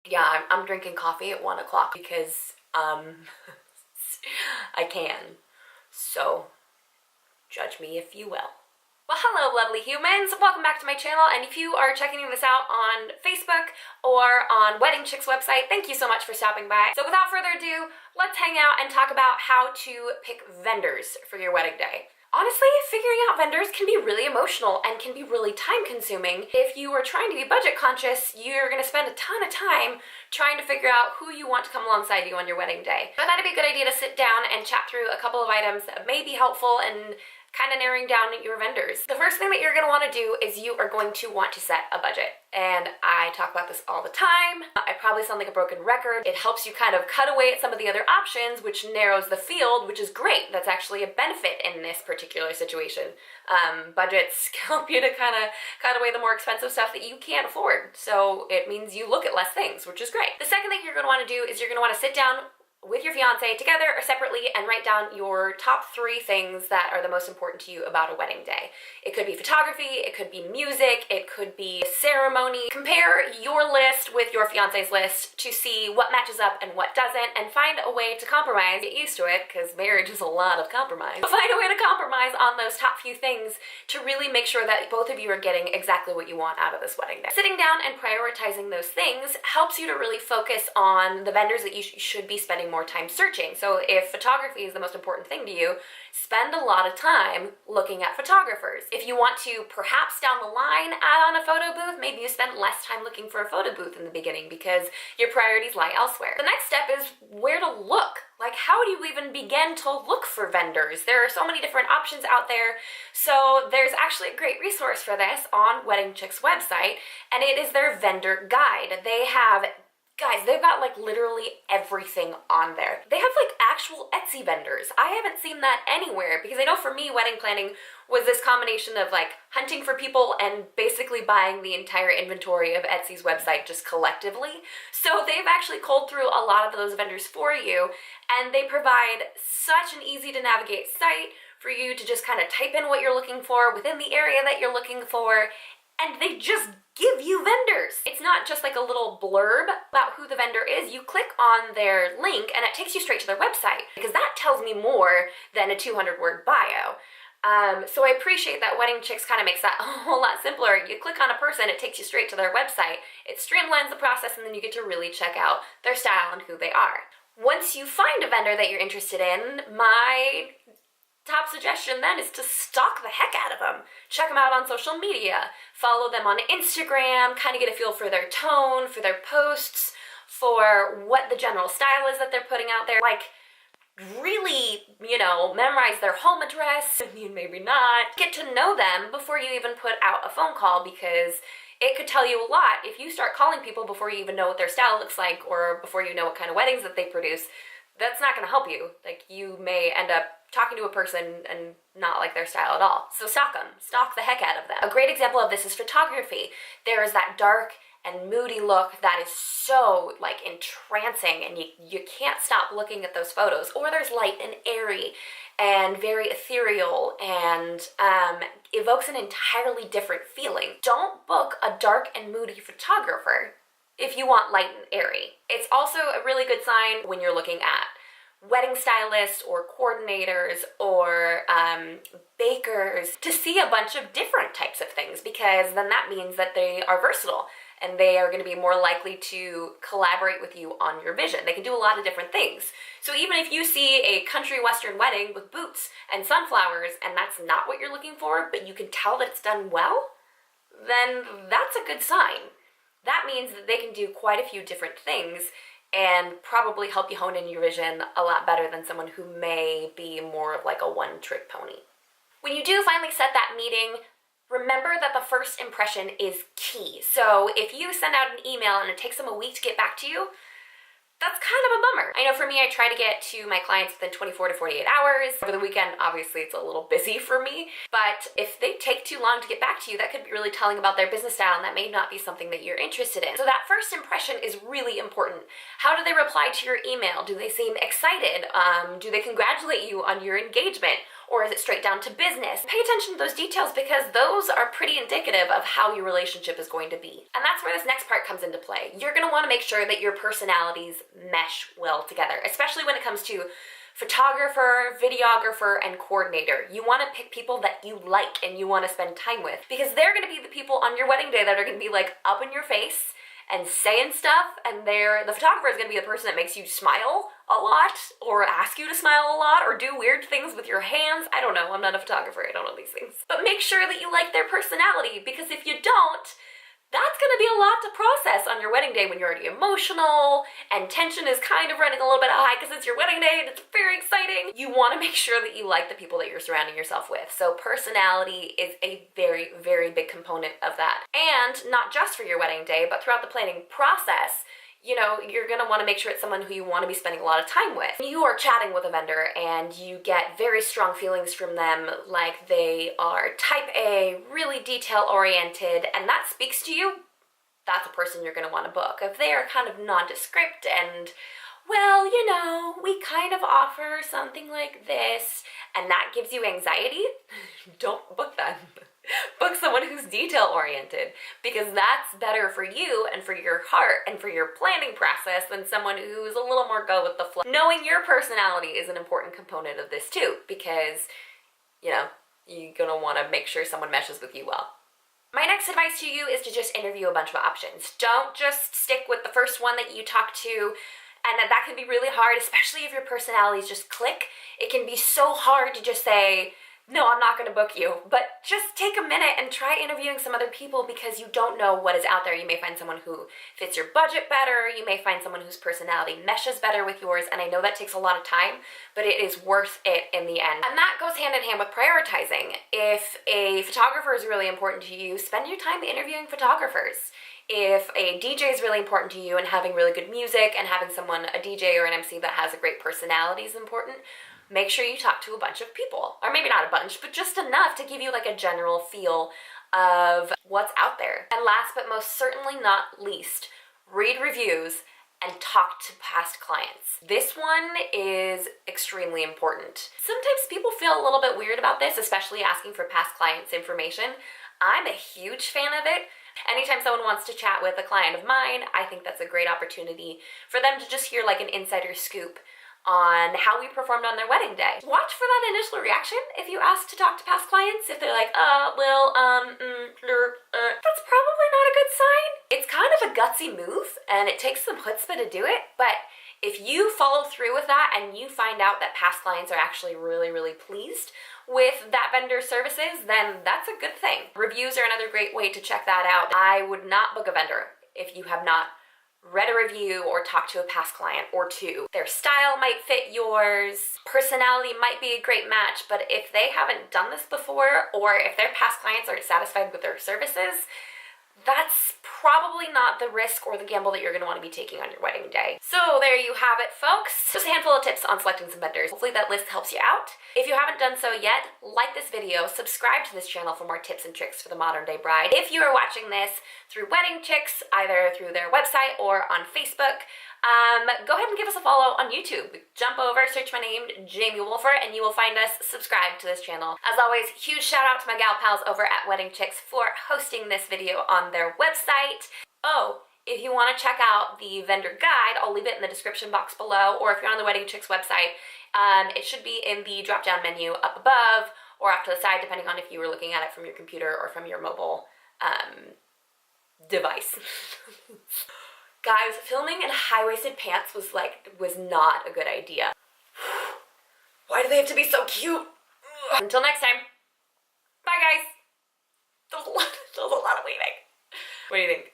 Yeah, I'm drinking coffee at 1 o'clock because, I can. So, judge me if you will. Well, hello lovely humans, welcome back to my channel, and if you are checking this out on Facebook or on Wedding Chicks website, thank you so much for stopping by. So without further ado, let's hang out and talk about how to pick vendors for your wedding day. Honestly, figuring out vendors can be really emotional and can be really time consuming. If you are trying to be budget conscious, you're gonna spend a ton of time trying to figure out who you want to come alongside you on your wedding day. So I thought it'd be a good idea to sit down and chat through a couple of items that may be helpful and kind of narrowing down your vendors. The first thing that you're going to want to do is you are going to want to set a budget. And I talk about this all the time. I probably sound like a broken record. It helps you kind of cut away at some of the other options, which narrows the field, which is great. That's actually a benefit in this particular situation. Budgets help you to kind of cut away the more expensive stuff that you can't afford. So it means you look at less things, which is great. The second thing you're going to want to do is you're going to want to sit down with your fiance together or separately and write down your top 3 things that are the most important to you about a wedding day. It could be photography, it could be music, it could be ceremony. Compare your list with your fiance's list to see what matches up and what doesn't, and find a way to compromise. Get used to it, because marriage is a lot of compromise. But find a way to compromise on those top few things to really make sure that both of you are getting exactly what you want out of this wedding day. Sitting down and prioritizing those things helps you to really focus on the vendors that you should be spending more time searching. So if photography is the most important thing to you, spend a lot of time looking at photographers. If you want to perhaps down the line add on a photo booth, maybe you spend less time looking for a photo booth in the beginning because your priorities lie elsewhere. The next step is where to look. Like, how do you even begin to look for vendors? There are so many different options out there. So there's actually a great resource for this on Wedding Chicks website, and it is their vendor guide. Guys, they've got like literally everything on there. They have like actual Etsy vendors. I haven't seen that anywhere because I know for me, wedding planning was this combination of like hunting for people and basically buying the entire inventory of Etsy's website just collectively. So they've actually culled through a lot of those vendors for you, and they provide such an easy to navigate site for you to just kind of type in what you're looking for within the area that you're looking for, and they just give you vendors. It's not just like a little blurb about who the vendor is. You click on their link and it takes you straight to their website, because that tells me more than a 200-word bio. So I appreciate that Wedding Chicks kind of makes that a whole lot simpler. You click on a person, it takes you straight to their website. It streamlines the process, and then you get to really check out their style and who they are. Once you find a vendor that you're interested in, my top suggestion then is to stalk the heck out of them. Check them out on social media. Follow them on Instagram, kind of get a feel for their tone, for their posts, for what the general style is that they're putting out there. Like, really, memorize their home address, maybe not. Get to know them before you even put out a phone call, because it could tell you a lot if you start calling people before you even know what their style looks like or before you know what kind of weddings that they produce. That's not going to help you. Like, you may end up talking to a person and not like their style at all. So stalk them. Stalk the heck out of them. A great example of this is photography. There is that dark and moody look that is so like entrancing, and you can't stop looking at those photos. Or there's light and airy and very ethereal and evokes an entirely different feeling. Don't book a dark and moody photographer if you want light and airy. It's also a really good sign when you're looking at wedding stylists or coordinators or bakers to see a bunch of different types of things, because then that means that they are versatile and they are going to be more likely to collaborate with you on your vision. They can do a lot of different things. So even if you see a country western wedding with boots and sunflowers and that's not what you're looking for, but you can tell that it's done well, then that's a good sign. That means that they can do quite a few different things and probably help you hone in your vision a lot better than someone who may be more of like a one-trick pony. When you do finally set that meeting, remember that the first impression is key. So if you send out an email and it takes them a week to get back to you, that's kind of a bummer. I know for me, I try to get to my clients within 24 to 48 hours. Over the weekend, obviously, it's a little busy for me. But if they take too long to get back to you, that could be really telling about their business style, and that may not be something that you're interested in. So that first impression is really important. How do they reply to your email? Do they seem excited? Do they congratulate you on your engagement? or is it straight down to business? Pay attention to those details because those are pretty indicative of how your relationship is going to be. And that's where this next part comes into play. You're going to want to make sure that your personalities mesh well together, especially when it comes to photographer, videographer, and coordinator. You want to pick people that you like and you want to spend time with, because they're going to be the people on your wedding day that are going to be like up in your face and saying stuff, and the photographer is going to be the person that makes you smile a lot or ask you to smile a lot or do weird things with your hands. I don't know, I'm not a photographer, I don't know these things. But make sure that you like their personality, because if you don't, that's going to be a lot to process on your wedding day when you're already emotional and tension is kind of running a little bit high because it's your wedding day and it's very exciting. You want to make sure that you like the people that you're surrounding yourself with. So personality is a very, very big component of that. And not just for your wedding day, but throughout the planning process, you know, you're going to want to make sure it's someone who you want to be spending a lot of time with. When you are chatting with a vendor and you get very strong feelings from them, like they are type A, really detail-oriented, and that speaks to you, that's a person you're going to want to book. If they are kind of nondescript and, well, you know, we kind of offer something like this, and that gives you anxiety, don't book them. Book someone who's detail-oriented, because that's better for you and for your heart and for your planning process than someone who's a little more go with the flow. Knowing your personality is an important component of this too, because, you know, you're gonna want to make sure someone meshes with you well. My next advice to you is to just interview a bunch of options. Don't just stick with the first one that you talk to, and that can be really hard, especially if your personalities just click. It can be so hard to just say, no, I'm not going to book you, but just take a minute and try interviewing some other people, because you don't know what is out there. You may find someone who fits your budget better, you may find someone whose personality meshes better with yours, and I know that takes a lot of time, but it is worth it in the end. And that goes hand in hand with prioritizing. If a photographer is really important to you, spend your time interviewing photographers. If a DJ is really important to you and having really good music and having someone, a DJ or an MC that has a great personality is important, make sure you talk to a bunch of people. Or maybe not a bunch, but just enough to give you like a general feel of what's out there. And last but most certainly not least, read reviews and talk to past clients. This one is extremely important. Sometimes people feel a little bit weird about this, especially asking for past clients' information. I'm a huge fan of it. Anytime someone wants to chat with a client of mine, I think that's a great opportunity for them to just hear like an insider scoop on how we performed on their wedding day. Watch for that initial reaction if you ask to talk to past clients. If they're like, that's probably not a good sign. It's kind of a gutsy move and it takes some chutzpah to do it, but if you follow through with that and you find out that past clients are actually really, really pleased with that vendor's services, then that's a good thing. Reviews are another great way to check that out. I would not book a vendor if you have not read a review or talked to a past client or two. Their style might fit yours, personality might be a great match, but if they haven't done this before, or if their past clients aren't satisfied with their services, that's probably not the risk or the gamble that you're going to want to be taking on your wedding day. So there you have it, folks. Just a handful of tips on selecting some vendors. Hopefully that list helps you out. If you haven't done so yet, like this video, subscribe to this channel for more tips and tricks for the modern day bride. If you are watching this through Wedding Chicks, either through their website or on Facebook, go ahead and give us a follow on YouTube. Jump over, search my name, Jamie Wolfer, and you will find us. Subscribe to this channel. As always, huge shout out to my gal pals over at Wedding Chicks for hosting this video on their website. Oh, if you want to check out the vendor guide, I'll leave it in the description box below, or if you're on the Wedding Chicks website, it should be in the drop-down menu up above or off to the side, depending on if you were looking at it from your computer or from your mobile device. Guys, filming in high-waisted pants was not a good idea. Why do they have to be so cute? Until next time. Bye, guys. That was a lot of weaving. What do you think?